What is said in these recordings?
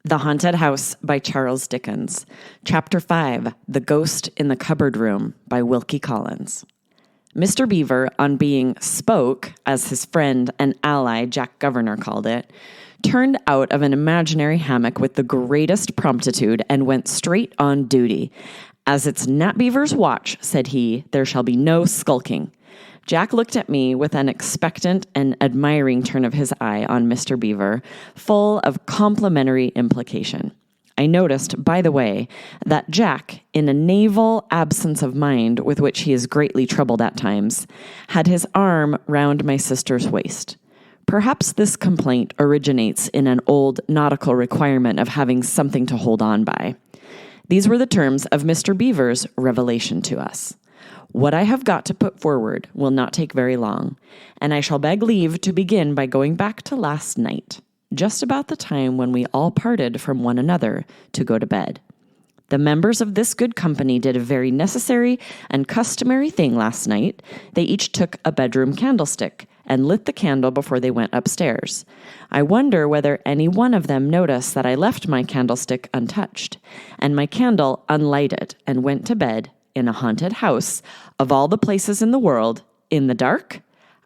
The Haunted House by Charles Dickens. Chapter 5, The Ghost in the Cupboard Room by Wilkie Collins. Mr. Beaver, on being spoke, as his friend and ally Jack Governor called it, turned out of an imaginary hammock with the greatest promptitude and went straight on duty. As it's Nat Beaver's watch, said he, there shall be no skulking. Jack looked at me with an expectant and admiring turn of his eye on Mr. Beaver, full of complimentary implication. I noticed, by the way, that Jack, in a naval absence of mind with which he is greatly troubled at times, had his arm round my sister's waist. Perhaps this complaint originates in an old nautical requirement of having something to hold on by. These were the terms of Mr. Beaver's revelation to us. What I have got to put forward will not take very long, and I shall beg leave to begin by going back to last night, just about the time when we all parted from one another to go to bed. The members of this good company did a very necessary and customary thing last night. They each took a bedroom candlestick and lit the candle before they went upstairs. I wonder whether any one of them noticed that I left my candlestick untouched, and my candle unlighted, and went to bed in a haunted house, of all the places in the world, in the dark?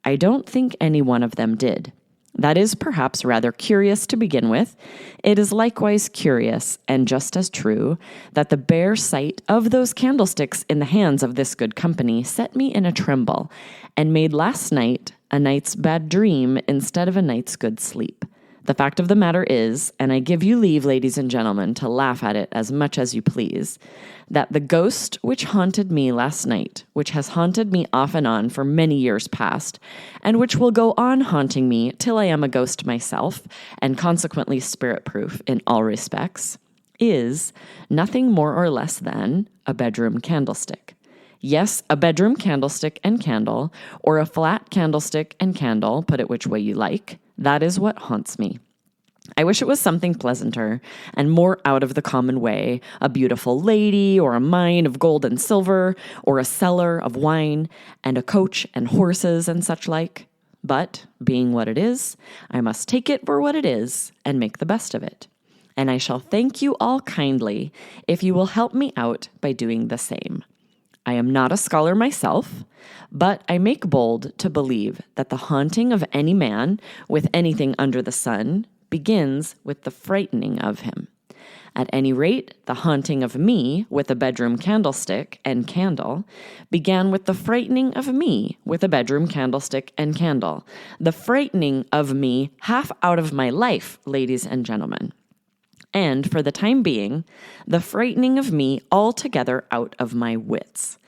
I don't think any one of them did. That is perhaps rather curious to begin with. It is likewise curious, and just as true, that the bare sight of those candlesticks in the hands of this good company set me in a tremble, and made last night a night's bad dream instead of a night's good sleep. The fact of the matter is, and I give you leave, ladies and gentlemen, to laugh at it as much as you please, that the ghost which haunted me last night, which has haunted me off and on for many years past, and which will go on haunting me till I am a ghost myself, and consequently spirit-proof in all respects, is nothing more or less than a bedroom candlestick. Yes, a bedroom candlestick and candle, or a flat candlestick and candle, put it which way you like. That is what haunts me. I wish it was something pleasanter and more out of the common way, a beautiful lady, or a mine of gold and silver, or a cellar of wine, and a coach and horses and such like. But, being what it is, I must take it for what it is and make the best of it. And I shall thank you all kindly if you will help me out by doing the same. I am not a scholar myself, but I make bold to believe that the haunting of any man with anything under the sun begins with the frightening of him. At any rate, the haunting of me with a bedroom candlestick and candle began with the frightening of me with a bedroom candlestick and candle. The frightening of me half out of my life, ladies and gentlemen. And, for the time being, the frightening of me altogether out of my wits.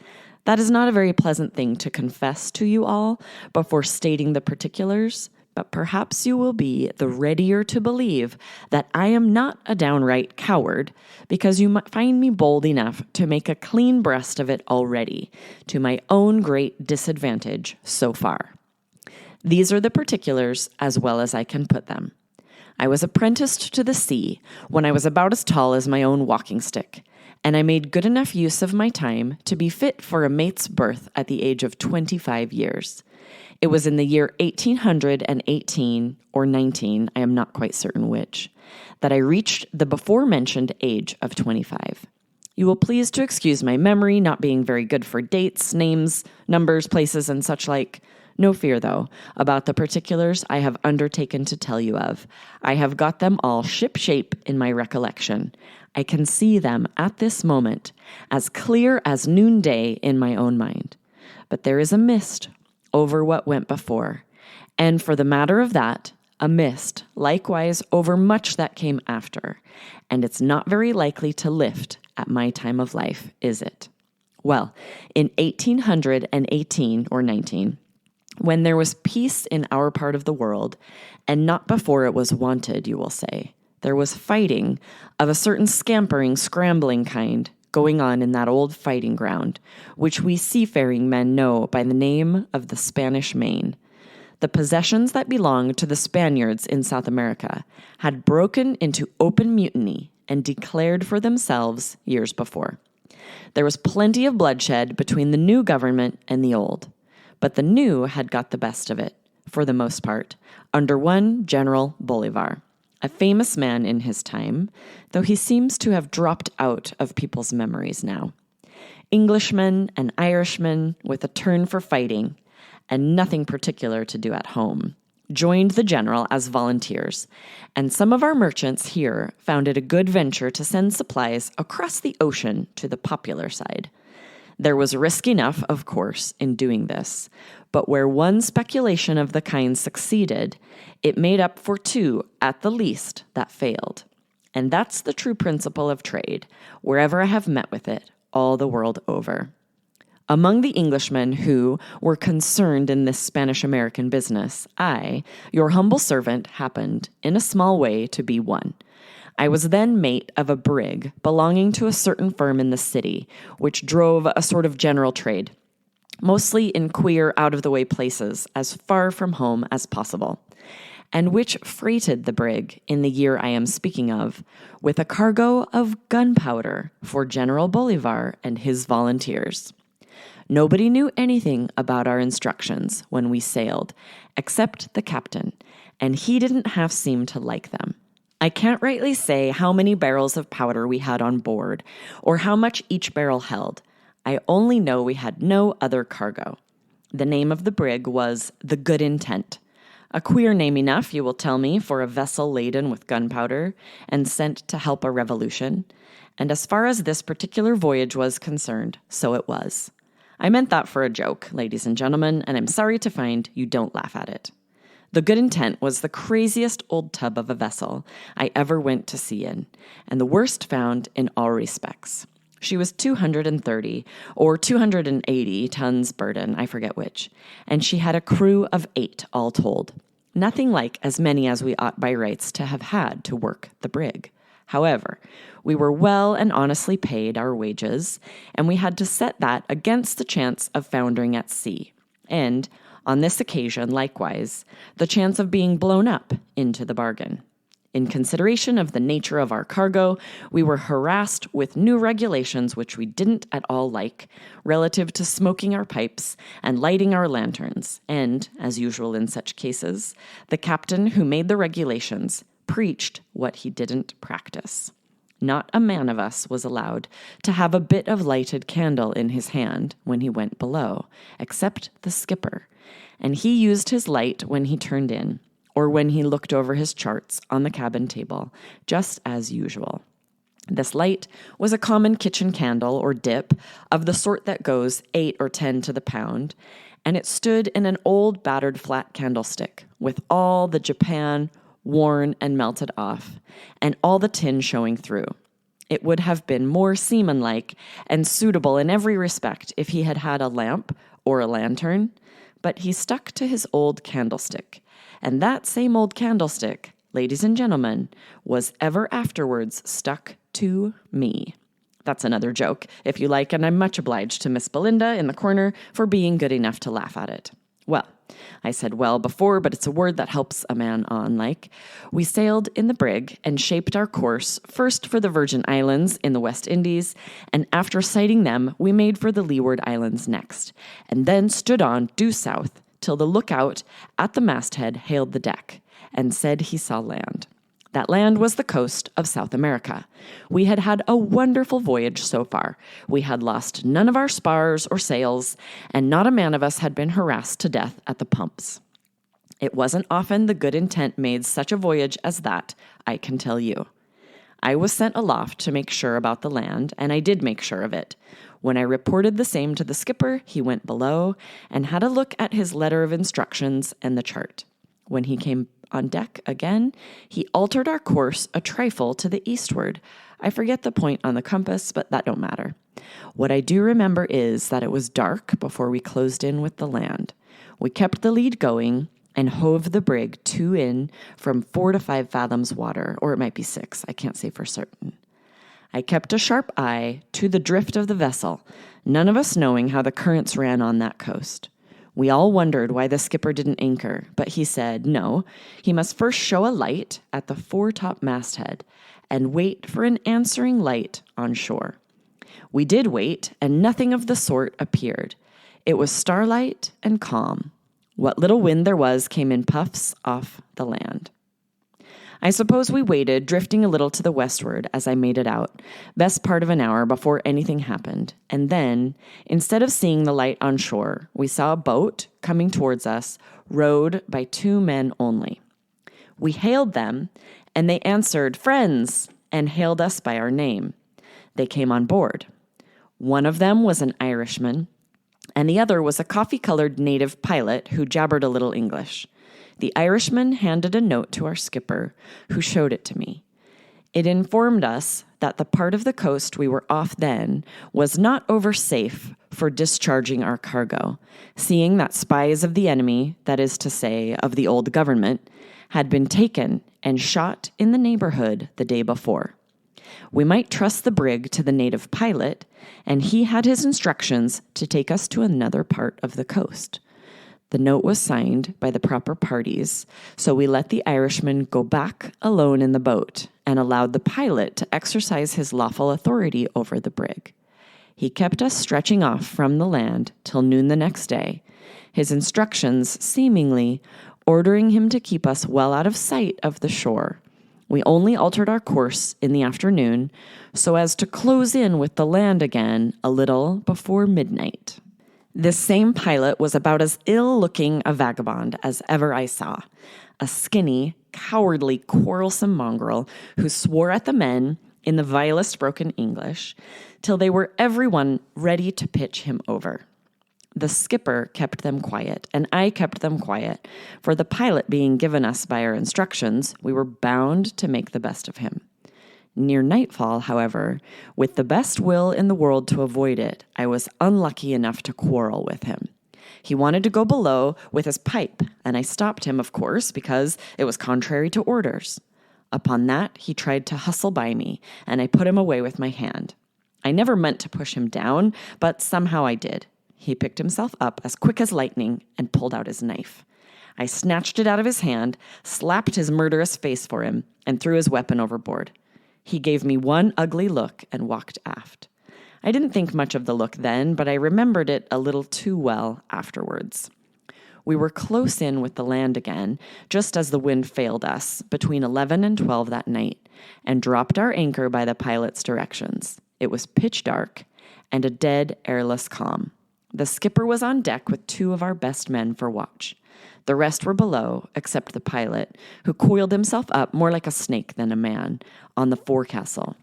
That is not a very pleasant thing to confess to you all before stating the particulars, but perhaps you will be the readier to believe that I am not a downright coward, because you might find me bold enough to make a clean breast of it already, to my own great disadvantage so far. These are the particulars as well as I can put them. I was apprenticed to the sea when I was about as tall as my own walking stick, and I made good enough use of my time to be fit for a mate's berth at the age of 25 years. It was in the year 1818 or 19, I am not quite certain which, that I reached the before-mentioned age of 25. You will please to excuse my memory not being very good for dates, names, numbers, places, and such like. No fear, though, about the particulars I have undertaken to tell you of. I have got them all ship-shape in my recollection. I can see them at this moment, as clear as noonday in my own mind. But there is a mist over what went before, and for the matter of that, a mist likewise over much that came after, and it's not very likely to lift at my time of life, is it? Well, in 1818 or 19, when there was peace in our part of the world, and not before it was wanted, you will say, there was fighting of a certain scampering, scrambling kind going on in that old fighting ground, which we seafaring men know by the name of the Spanish Main. The possessions that belonged to the Spaniards in South America had broken into open mutiny and declared for themselves years before. There was plenty of bloodshed between the new government and the old. But the new had got the best of it, for the most part, under one General Bolivar. a famous man in his time, though he seems to have dropped out of people's memories now. Englishmen and Irishmen with a turn for fighting and nothing particular to do at home joined the general as volunteers, and some of our merchants here found it a good venture to send supplies across the ocean to the popular side. There was risk enough, of course, in doing this, but where one speculation of the kind succeeded, it made up for two, at the least, that failed. And that's the true principle of trade, wherever I have met with it, all the world over. Among the Englishmen who were concerned in this Spanish-American business, I, your humble servant, happened, in a small way, to be one. I was then mate of a brig belonging to a certain firm in the city, which drove a sort of general trade, mostly in queer, out-of-the-way places, as far from home as possible, and which freighted the brig, in the year I am speaking of, with a cargo of gunpowder for General Bolivar and his volunteers. Nobody knew anything about our instructions when we sailed, except the captain, and he didn't half seem to like them. I can't rightly say how many barrels of powder we had on board, or how much each barrel held. I only know we had no other cargo. The name of the brig was the Good Intent. A queer name enough, you will tell me, for a vessel laden with gunpowder and sent to help a revolution. And as far as this particular voyage was concerned, so it was. I meant that for a joke, ladies and gentlemen, and I'm sorry to find you don't laugh at it. The Good Intent was the craziest old tub of a vessel I ever went to sea in, and the worst found in all respects. She was 230 or 280 tons burden, I forget which, and she had a crew of 8 all told. Nothing like as many as we ought by rights to have had to work the brig. However, we were well and honestly paid our wages, and we had to set that against the chance of foundering at sea, and, on this occasion, likewise, the chance of being blown up into the bargain. In consideration of the nature of our cargo, we were harassed with new regulations which we didn't at all like, relative to smoking our pipes and lighting our lanterns, and, as usual in such cases, the captain who made the regulations preached what he didn't practice. Not a man of us was allowed to have a bit of lighted candle in his hand when he went below, except the skipper, and he used his light when he turned in, or when he looked over his charts on the cabin table, just as usual. This light was a common kitchen candle or dip of the sort that goes 8 or 10 to the pound, and it stood in an old battered flat candlestick with all the Japan worn and melted off, and all the tin showing through. It would have been more seamanlike and suitable in every respect if he had had a lamp or a lantern, but he stuck to his old candlestick, and that same old candlestick, ladies and gentlemen, was ever afterwards stuck to me. That's another joke, if you like, and I'm much obliged to Miss Belinda in the corner for being good enough to laugh at it. Well, I said well before, but it's a word that helps a man on, like. We sailed in the brig and shaped our course first for the Virgin Islands in the West Indies, and after sighting them, we made for the Leeward Islands next, and then stood on due south till the lookout at the masthead hailed the deck and said he saw land. That land was the coast of South America. We had had a wonderful voyage so far. We had lost none of our spars or sails, and not a man of us had been harassed to death at the pumps. It wasn't often the Good Intent made such a voyage as that, I can tell you. I was sent aloft to make sure about the land, and I did make sure of it. When I reported the same to the skipper, he went below and had a look at his letter of instructions and the chart. When he came on deck again, he altered our course a trifle to the eastward. I forget the point on the compass, but that don't matter. What I do remember is that it was dark before we closed in with the land. We kept the lead going and hove the brig 2 in from 4 to 5 fathoms water, or it might be 6, I can't say for certain. I kept a sharp eye to the drift of the vessel, none of us knowing how the currents ran on that coast. We all wondered why the skipper didn't anchor, but he said no, he must first show a light at the foretop masthead and wait for an answering light on shore. We did wait, and nothing of the sort appeared. It was starlight and calm. What little wind there was came in puffs off the land. I suppose we waited, drifting a little to the westward as I made it out, best part of an hour before anything happened. And then, instead of seeing the light on shore, we saw a boat coming towards us, rowed by 2 men only. We hailed them, and they answered, "Friends," and hailed us by our name. They came on board. One of them was an Irishman, and the other was a coffee-colored native pilot who jabbered a little English. The Irishman handed a note to our skipper, who showed it to me. It informed us that the part of the coast we were off then was not over safe for discharging our cargo, seeing that spies of the enemy, that is to say, of the old government, had been taken and shot in the neighborhood the day before. We might trust the brig to the native pilot, and he had his instructions to take us to another part of the coast. The note was signed by the proper parties, so we let the Irishman go back alone in the boat and allowed the pilot to exercise his lawful authority over the brig. He kept us stretching off from the land till noon the next day, his instructions seemingly ordering him to keep us well out of sight of the shore. We only altered our course in the afternoon so as to close in with the land again a little before midnight. This same pilot was about as ill-looking a vagabond as ever I saw, a skinny, cowardly, quarrelsome mongrel who swore at the men in the vilest broken English till they were everyone ready to pitch him over. The skipper kept them quiet, and I kept them quiet, for the pilot being given us by our instructions, we were bound to make the best of him. Near nightfall, however, with the best will in the world to avoid it, I was unlucky enough to quarrel with him. He wanted to go below with his pipe, and I stopped him, of course, because it was contrary to orders. Upon that, he tried to hustle by me, and I put him away with my hand. I never meant to push him down, but somehow I did. He picked himself up as quick as lightning and pulled out his knife. I snatched it out of his hand, slapped his murderous face for him, and threw his weapon overboard. He gave me one ugly look and walked aft. I didn't think much of the look then, but I remembered it a little too well afterwards. We were close in with the land again, just as the wind failed us, between 11 and 12 that night, and dropped our anchor by the pilot's directions. It was pitch dark and a dead, airless calm. The skipper was on deck with 2 of our best men for watch. The rest were below, except the pilot, who coiled himself up more like a snake than a man, on the forecastle.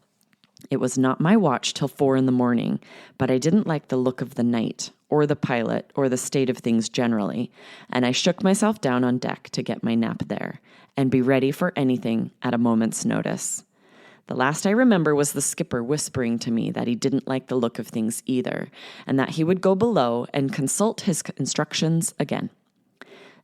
It was not my watch till 4 a.m, but I didn't like the look of the night, or the pilot, or the state of things generally, and I shook myself down on deck to get my nap there, and be ready for anything at a moment's notice. The last I remember was the skipper whispering to me that he didn't like the look of things either, and that he would go below and consult his instructions again.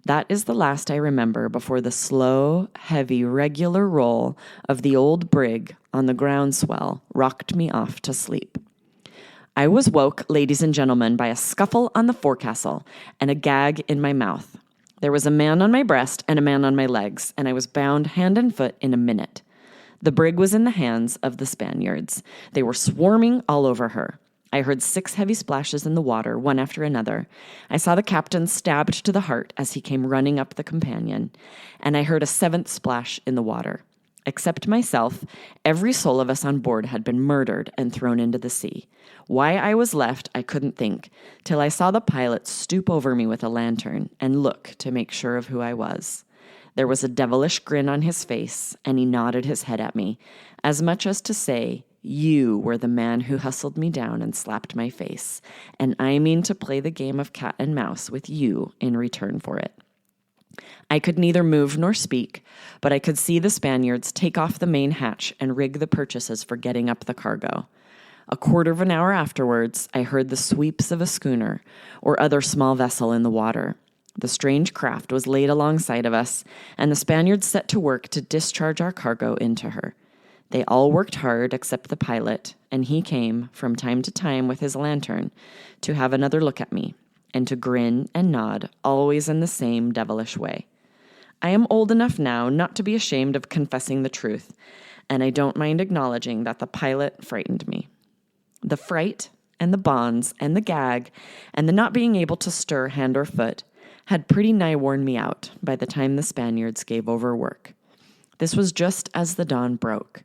That is the last I remember before the slow, heavy, regular roll of the old brig on the groundswell rocked me off to sleep. I was woke, ladies and gentlemen, by a scuffle on the forecastle and a gag in my mouth. There was a man on my breast and a man on my legs, and I was bound hand and foot in a minute. The brig was in the hands of the Spaniards. They were swarming all over her. I heard 6 heavy splashes in the water, one after another. I saw the captain stabbed to the heart as he came running up the companion, and I heard a 7th splash in the water. Except myself, every soul of us on board had been murdered and thrown into the sea. Why I was left, I couldn't think, till I saw the pilot stoop over me with a lantern and look to make sure of who I was. There was a devilish grin on his face, and he nodded his head at me, as much as to say, "You were the man who hustled me down and slapped my face, and I mean to play the game of cat and mouse with you in return for it." I could neither move nor speak, but I could see the Spaniards take off the main hatch and rig the purchases for getting up the cargo. A quarter of an hour afterwards, I heard the sweeps of a schooner or other small vessel in the water. The strange craft was laid alongside of us, and the Spaniards set to work to discharge our cargo into her. They all worked hard except the pilot, and he came, from time to time with his lantern, to have another look at me, and to grin and nod, always in the same devilish way. I am old enough now not to be ashamed of confessing the truth, and I don't mind acknowledging that the pilot frightened me. The fright, and the bonds, and the gag, and the not being able to stir hand or foot, had pretty nigh worn me out by the time the Spaniards gave over work. This was just as the dawn broke.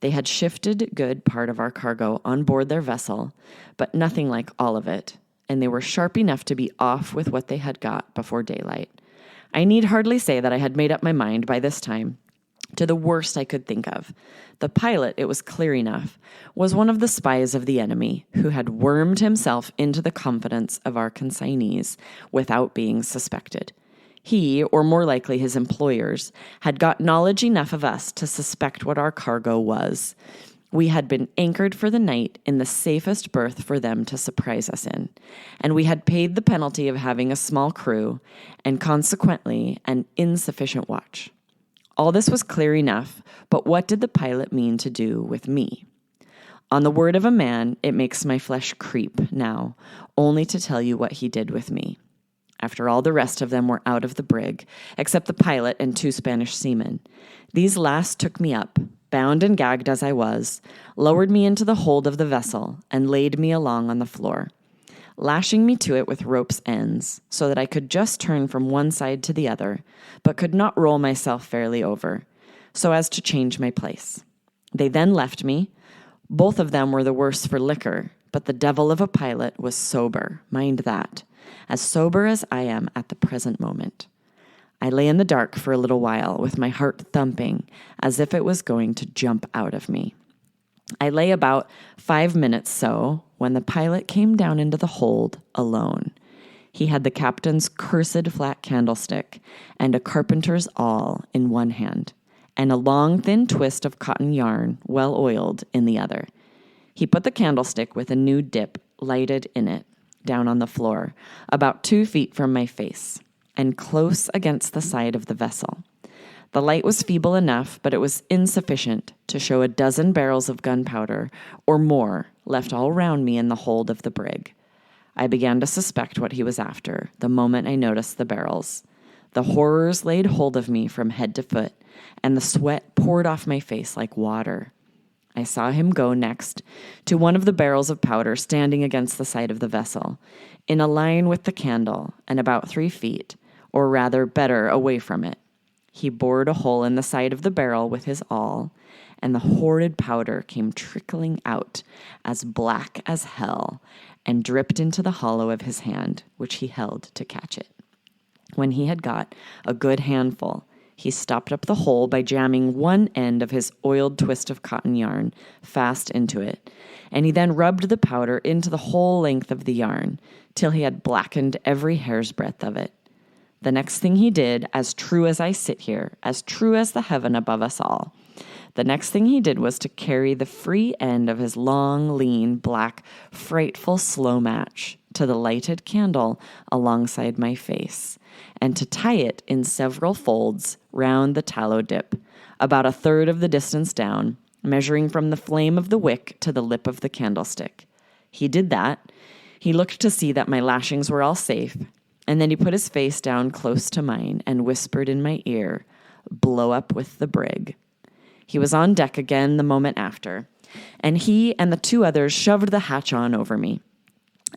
They had shifted good part of our cargo on board their vessel, but nothing like all of it, and they were sharp enough to be off with what they had got before daylight. I need hardly say that I had made up my mind by this time to the worst I could think of. The pilot, it was clear enough, was one of the spies of the enemy who had wormed himself into the confidence of our consignees without being suspected. He, or more likely his employers, had got knowledge enough of us to suspect what our cargo was. We had been anchored for the night in the safest berth for them to surprise us in, and we had paid the penalty of having a small crew and consequently an insufficient watch. All this was clear enough, but what did the pilot mean to do with me? On the word of a man, it makes my flesh creep now, only to tell you what he did with me. After all the rest of them were out of the brig, except the pilot and 2 Spanish seamen, these last took me up, bound and gagged as I was, lowered me into the hold of the vessel, and laid me along on the floor, lashing me to it with rope's ends, so that I could just turn from one side to the other, but could not roll myself fairly over, so as to change my place. They then left me. Both of them were the worse for liquor, but the devil of a pilot was sober, mind that, as sober as I am at the present moment. I lay in the dark for a little while, with my heart thumping, as if it was going to jump out of me. I lay about 5 minutes so, when the pilot came down into the hold alone. He had the captain's cursed flat candlestick and a carpenter's awl in one hand, and a long thin twist of cotton yarn, well oiled, in the other. He put the candlestick with a new dip lighted in it, down on the floor, about 2 feet from my face, and close against the side of the vessel. The light was feeble enough, but it was insufficient to show a dozen barrels of gunpowder, or more, left all round me in the hold of the brig. I began to suspect what he was after, the moment I noticed the barrels. The horrors laid hold of me from head to foot, and the sweat poured off my face like water. I saw him go next to one of the barrels of powder standing against the side of the vessel, in a line with the candle, and about 3 feet, or rather better, away from it. He bored a hole in the side of the barrel with his awl, and the horrid powder came trickling out, as black as hell, and dripped into the hollow of his hand, which he held to catch it. When he had got a good handful, he stopped up the hole by jamming one end of his oiled twist of cotton yarn fast into it, and he then rubbed the powder into the whole length of the yarn, till he had blackened every hair's breadth of it. The next thing he did, as true as I sit here, as true as the heaven above us all, the next thing he did was to carry the free end of his long, lean, black, frightful slow match to the lighted candle alongside my face, and to tie it in several folds round the tallow dip, about 1/3 of the distance down, measuring from the flame of the wick to the lip of the candlestick. He did that. He looked to see that my lashings were all safe, and then he put his face down close to mine and whispered in my ear, "Blow up with the brig." He was on deck again the moment after, and he and the 2 others shoved the hatch on over me.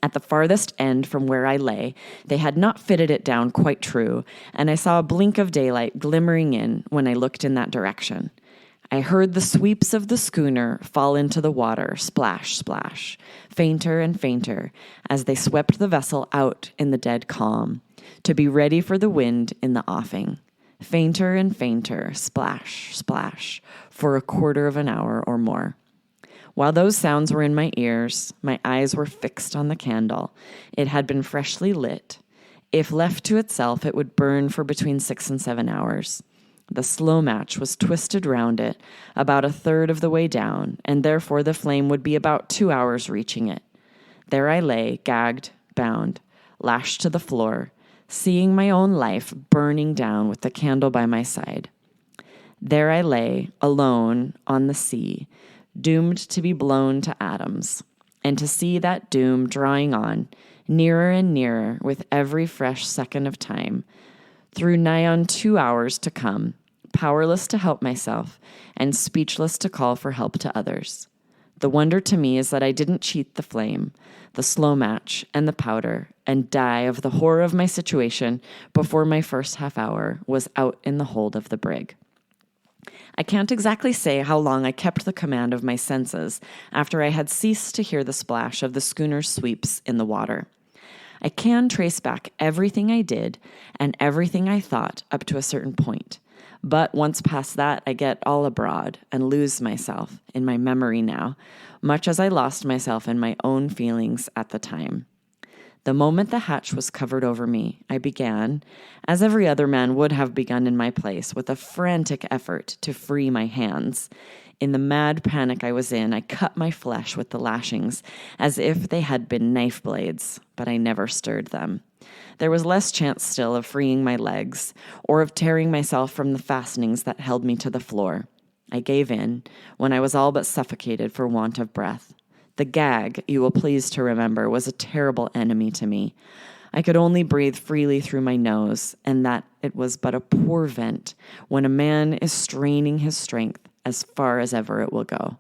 At the farthest end from where I lay, they had not fitted it down quite true, and I saw a blink of daylight glimmering in when I looked in that direction. I heard the sweeps of the schooner fall into the water, splash, splash, fainter and fainter, as they swept the vessel out in the dead calm, to be ready for the wind in the offing. Fainter and fainter, splash, splash, for a quarter of an hour or more. While those sounds were in my ears, my eyes were fixed on the candle. It had been freshly lit. If left to itself, it would burn for between 6 and 7 hours. The slow match was twisted round it about 1/3 of the way down, and therefore the flame would be about 2 hours reaching it. There I lay, gagged, bound, lashed to the floor, seeing my own life burning down with the candle by my side. There I lay, alone, on the sea, doomed to be blown to atoms, and to see that doom drawing on, nearer and nearer with every fresh second of time, through nigh on 2 hours to come, powerless to help myself, and speechless to call for help to others. The wonder to me is that I didn't cheat the flame, the slow match, and the powder, and die of the horror of my situation before my first half hour was out in the hold of the brig. I can't exactly say how long I kept the command of my senses after I had ceased to hear the splash of the schooner's sweeps in the water. I can trace back everything I did and everything I thought up to a certain point. But once past that, I get all abroad and lose myself in my memory now, much as I lost myself in my own feelings at the time. The moment the hatch was covered over me, I began, as every other man would have begun in my place, with a frantic effort to free my hands. In the mad panic I was in, I cut my flesh with the lashings as if they had been knife blades, but I never stirred them. There was less chance still of freeing my legs, or of tearing myself from the fastenings that held me to the floor. I gave in, when I was all but suffocated for want of breath. The gag, you will please to remember, was a terrible enemy to me. I could only breathe freely through my nose, and that it was but a poor vent when a man is straining his strength as far as ever it will go.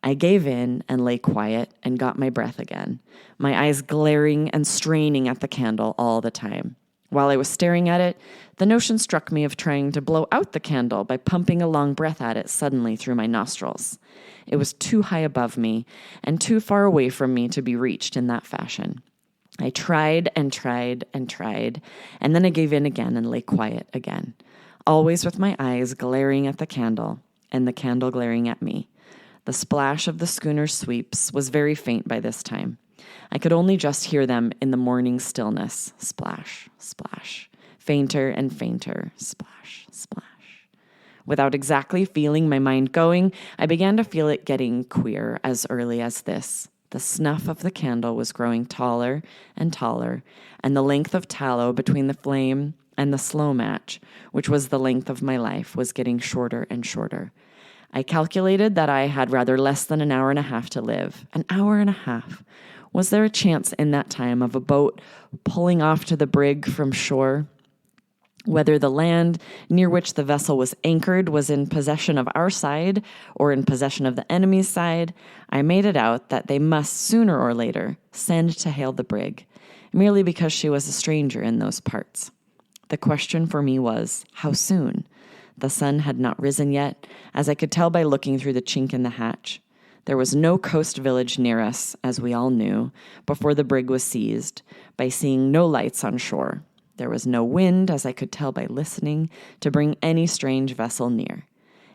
I gave in and lay quiet and got my breath again, my eyes glaring and straining at the candle all the time. While I was staring at it, the notion struck me of trying to blow out the candle by pumping a long breath at it suddenly through my nostrils. It was too high above me and too far away from me to be reached in that fashion. I tried and tried and tried, and then I gave in again and lay quiet again, always with my eyes glaring at the candle and the candle glaring at me. The splash of the schooner's sweeps was very faint by this time. I could only just hear them in the morning stillness. Splash, splash. Fainter and fainter. Splash, splash. Without exactly feeling my mind going, I began to feel it getting queer as early as this. The snuff of the candle was growing taller and taller, and the length of tallow between the flame and the slow match, which was the length of my life, was getting shorter and shorter. I calculated that I had rather less than an hour and a half to live. An hour and a half. Was there a chance in that time of a boat pulling off to the brig from shore? Whether the land near which the vessel was anchored was in possession of our side or in possession of the enemy's side, I made it out that they must sooner or later send to hail the brig, merely because she was a stranger in those parts. The question for me was, how soon? The sun had not risen yet, as I could tell by looking through the chink in the hatch. There was no coast village near us, as we all knew, before the brig was seized, by seeing no lights on shore. There was no wind, as I could tell by listening, to bring any strange vessel near.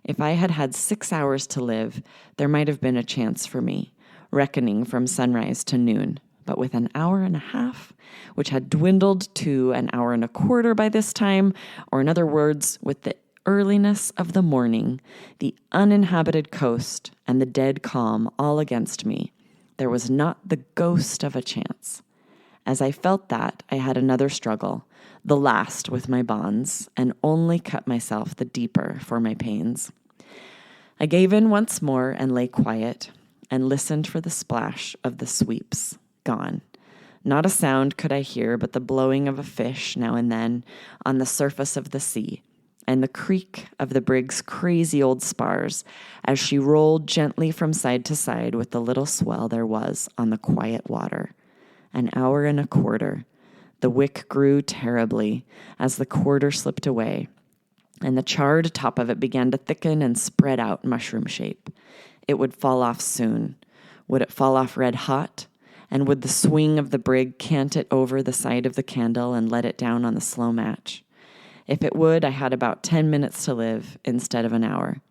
If I had had 6 hours to live, there might have been a chance for me, reckoning from sunrise to noon. But with an hour and a half, which had dwindled to an hour and a quarter by this time, or in other words, with the earliness of the morning, the uninhabited coast, and the dead calm all against me, there was not the ghost of a chance. As I felt that, I had another struggle, the last with my bonds, and only cut myself the deeper for my pains. I gave in once more and lay quiet, and listened for the splash of the sweeps. Gone. Not a sound could I hear but the blowing of a fish now and then on the surface of the sea, and the creak of the brig's crazy old spars as she rolled gently from side to side with the little swell there was on the quiet water. An hour and a quarter. The wick grew terribly as the quarter slipped away, and the charred top of it began to thicken and spread out mushroom shape. It would fall off soon. Would it fall off red hot? And would the swing of the brig cant it over the side of the candle and let it down on the slow match? If it would, I had about 10 minutes to live instead of an hour.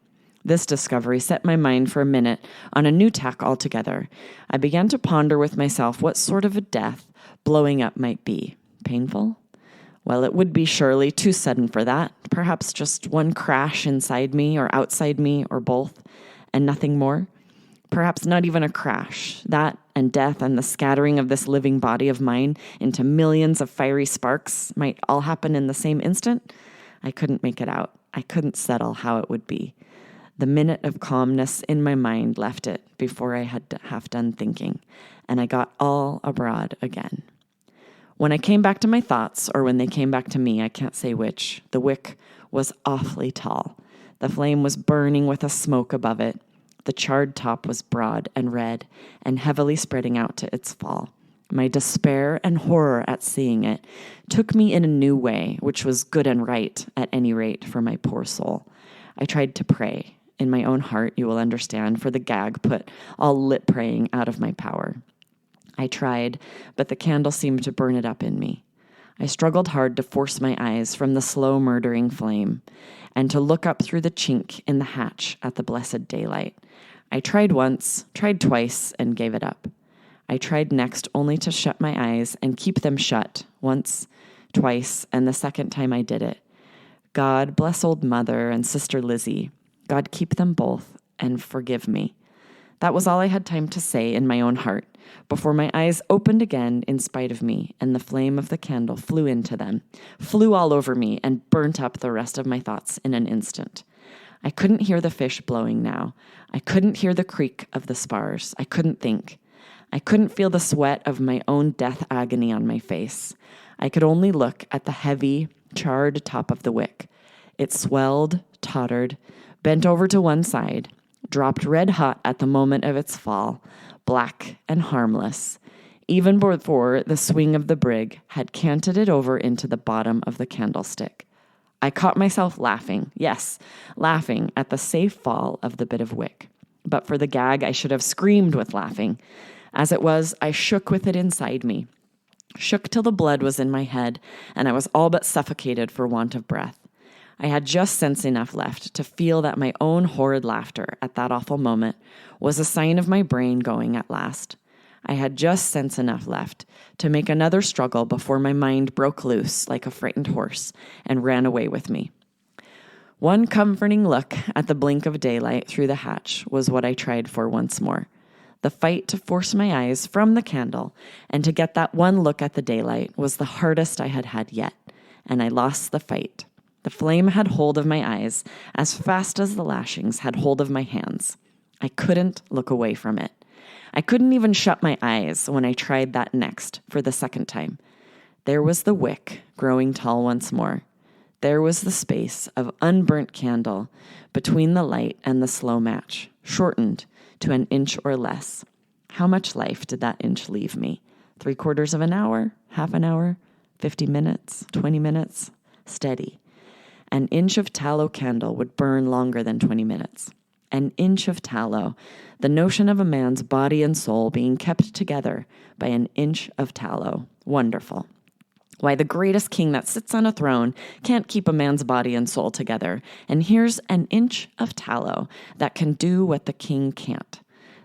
This discovery set my mind for a minute on a new tack altogether. I began to ponder with myself what sort of a death blowing up might be. Painful? Well, it would be surely too sudden for that. Perhaps just one crash inside me or outside me or both, and nothing more. Perhaps not even a crash. That and death and the scattering of this living body of mine into millions of fiery sparks might all happen in the same instant. I couldn't make it out. I couldn't settle how it would be. The minute of calmness in my mind left it before I had half done thinking, and I got all abroad again. When I came back to my thoughts, or when they came back to me, I can't say which, the wick was awfully tall. The flame was burning with a smoke above it. The charred top was broad and red and heavily spreading out to its fall. My despair and horror at seeing it took me in a new way, which was good and right, at any rate, for my poor soul. I tried to pray. In my own heart, you will understand, for the gag put all lip praying out of my power. I tried, but the candle seemed to burn it up in me. I struggled hard to force my eyes from the slow murdering flame and to look up through the chink in the hatch at the blessed daylight. I tried once, tried twice, and gave it up. I tried next only to shut my eyes and keep them shut, once, twice, and the second time I did it. God bless old Mother and Sister Lizzie. God keep them both and forgive me. That was all I had time to say in my own heart before my eyes opened again in spite of me, and the flame of the candle flew into them, flew all over me, and burnt up the rest of my thoughts in an instant. I couldn't hear the fish blowing now. I couldn't hear the creak of the spars. I couldn't think. I couldn't feel the sweat of my own death agony on my face. I could only look at the heavy, charred top of the wick. It swelled, tottered, bent over to one side, dropped red hot at the moment of its fall, black and harmless, even before the swing of the brig had canted it over into the bottom of the candlestick. I caught myself laughing, yes, laughing at the safe fall of the bit of wick. But for the gag, I should have screamed with laughing. As it was, I shook with it inside me, shook till the blood was in my head, and I was all but suffocated for want of breath. I had just sense enough left to feel that my own horrid laughter at that awful moment was a sign of my brain going at last. I had just sense enough left to make another struggle before my mind broke loose like a frightened horse and ran away with me. One comforting look at the blink of daylight through the hatch was what I tried for once more. The fight to force my eyes from the candle and to get that one look at the daylight was the hardest I had had yet, and I lost the fight. The flame had hold of my eyes as fast as the lashings had hold of my hands. I couldn't look away from it. I couldn't even shut my eyes when I tried that next for the second time. There was the wick growing tall once more. There was the space of unburnt candle between the light and the slow match, shortened to an inch or less. How much life did that inch leave me? 3/4 of an hour? Half an hour? 50 minutes? 20 minutes? Steady. An inch of tallow candle would burn longer than 20 minutes. An inch of tallow, the notion of a man's body and soul being kept together by an inch of tallow. Wonderful. Why, the greatest king that sits on a throne can't keep a man's body and soul together. And here's an inch of tallow that can do what the king can't.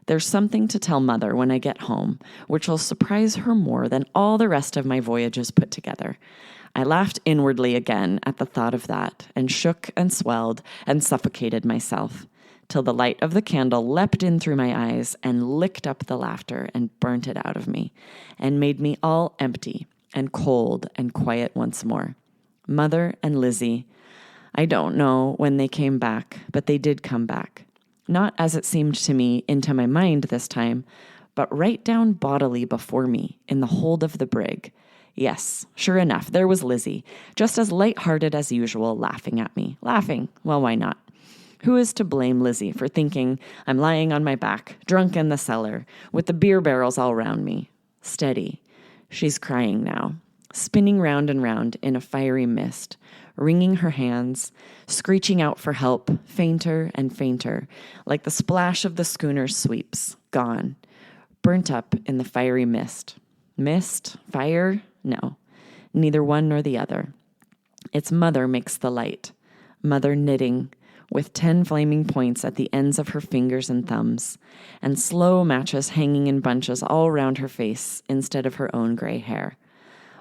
There's something to tell Mother when I get home, which will surprise her more than all the rest of my voyages put together. I laughed inwardly again at the thought of that, and shook and swelled and suffocated myself, till the light of the candle leapt in through my eyes and licked up the laughter and burnt it out of me, and made me all empty and cold and quiet once more. Mother and Lizzie, I don't know when they came back, but they did come back. Not, as it seemed to me, into my mind this time, but right down bodily before me in the hold of the brig. Yes, sure enough, there was Lizzie, just as light-hearted as usual, laughing at me. Laughing? Well, why not? Who is to blame Lizzie for thinking I'm lying on my back, drunk in the cellar, with the beer barrels all round me? Steady. She's crying now, spinning round and round in a fiery mist, wringing her hands, screeching out for help, fainter and fainter, like the splash of the schooner's sweeps, gone, burnt up in the fiery mist. Mist? Fire? No, neither one nor the other. Its Mother makes the light. Mother knitting, with 10 flaming points at the ends of her fingers and thumbs, and slow matches hanging in bunches all round her face instead of her own gray hair.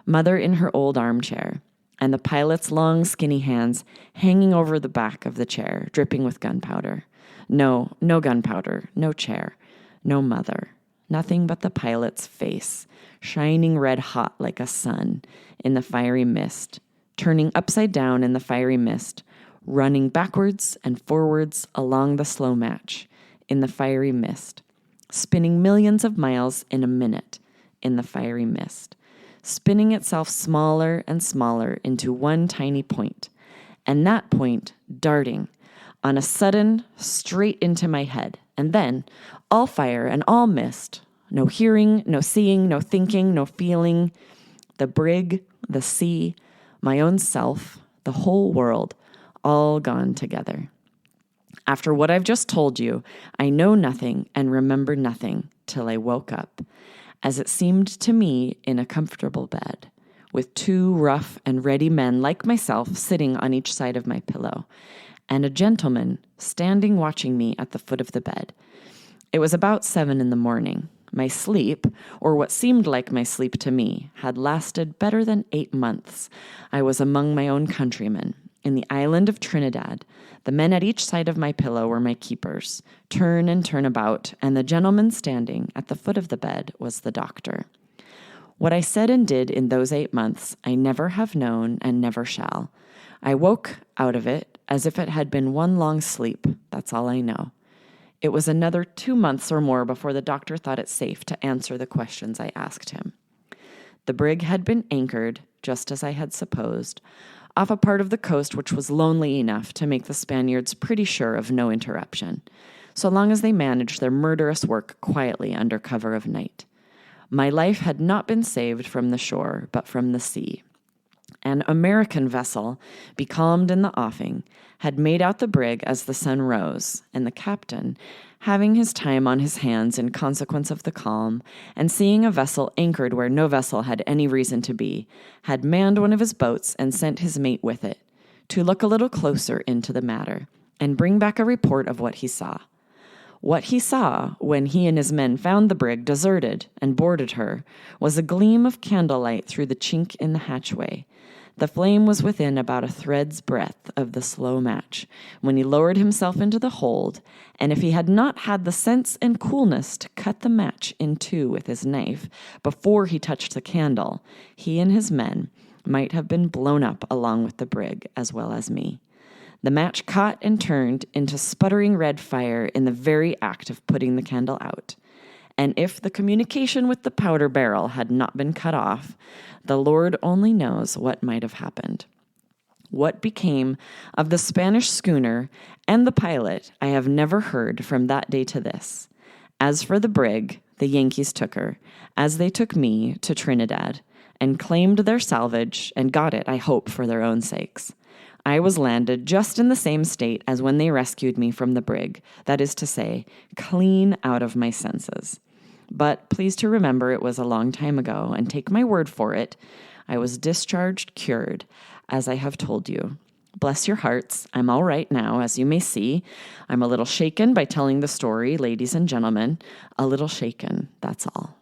Mother in her old armchair, and the pilot's long, skinny hands hanging over the back of the chair, dripping with gunpowder. No gunpowder, no chair, no Mother. Nothing but the pilot's face, shining red hot like a sun in the fiery mist, turning upside down in the fiery mist, running backwards and forwards along the slow match in the fiery mist, spinning millions of miles in a minute in the fiery mist, spinning itself smaller and smaller into one tiny point, and that point darting on a sudden straight into my head, and then all fire and all mist, no hearing, no seeing, no thinking, no feeling, the brig, the sea, my own self, the whole world, all gone together. After what I've just told you, I know nothing and remember nothing till I woke up, as it seemed to me in a comfortable bed, with 2 rough and ready men like myself sitting on each side of my pillow, and a gentleman standing watching me at the foot of the bed. It was about 7 in the morning. My sleep, or what seemed like my sleep to me, had lasted better than 8 months. I was among my own countrymen, in the island of Trinidad. The men at each side of my pillow were my keepers, turn and turn about, and the gentleman standing at the foot of the bed was the doctor. What I said and did in those 8 months, I never have known and never shall. I woke out of it as if it had been one long sleep. That's all I know. It was another 2 months or more before the doctor thought it safe to answer the questions I asked him. The brig had been anchored, just as I had supposed, off a part of the coast which was lonely enough to make the Spaniards pretty sure of no interruption, so long as they managed their murderous work quietly under cover of night. My life had not been saved from the shore, but from the sea. An American vessel, becalmed in the offing, had made out the brig as the sun rose, and the captain, having his time on his hands in consequence of the calm, and seeing a vessel anchored where no vessel had any reason to be, had manned one of his boats and sent his mate with it, to look a little closer into the matter, and bring back a report of what he saw. What he saw, when he and his men found the brig deserted and boarded her, was a gleam of candlelight through the chink in the hatchway. The flame was within about a thread's breadth of the slow match when he lowered himself into the hold, and if he had not had the sense and coolness to cut the match in 2 with his knife before he touched the candle, he and his men might have been blown up along with the brig as well as me. The match caught and turned into sputtering red fire in the very act of putting the candle out. And if the communication with the powder barrel had not been cut off, the Lord only knows what might have happened. What became of the Spanish schooner and the pilot, I have never heard from that day to this. As for the brig, the Yankees took her, as they took me, to Trinidad, and claimed their salvage, and got it, I hope, for their own sakes. I was landed just in the same state as when they rescued me from the brig, that is to say, clean out of my senses. But please to remember it was a long time ago, and take my word for it, I was discharged cured, as I have told you. Bless your hearts, I'm all right now, as you may see. I'm a little shaken by telling the story, ladies and gentlemen. A little shaken, that's all.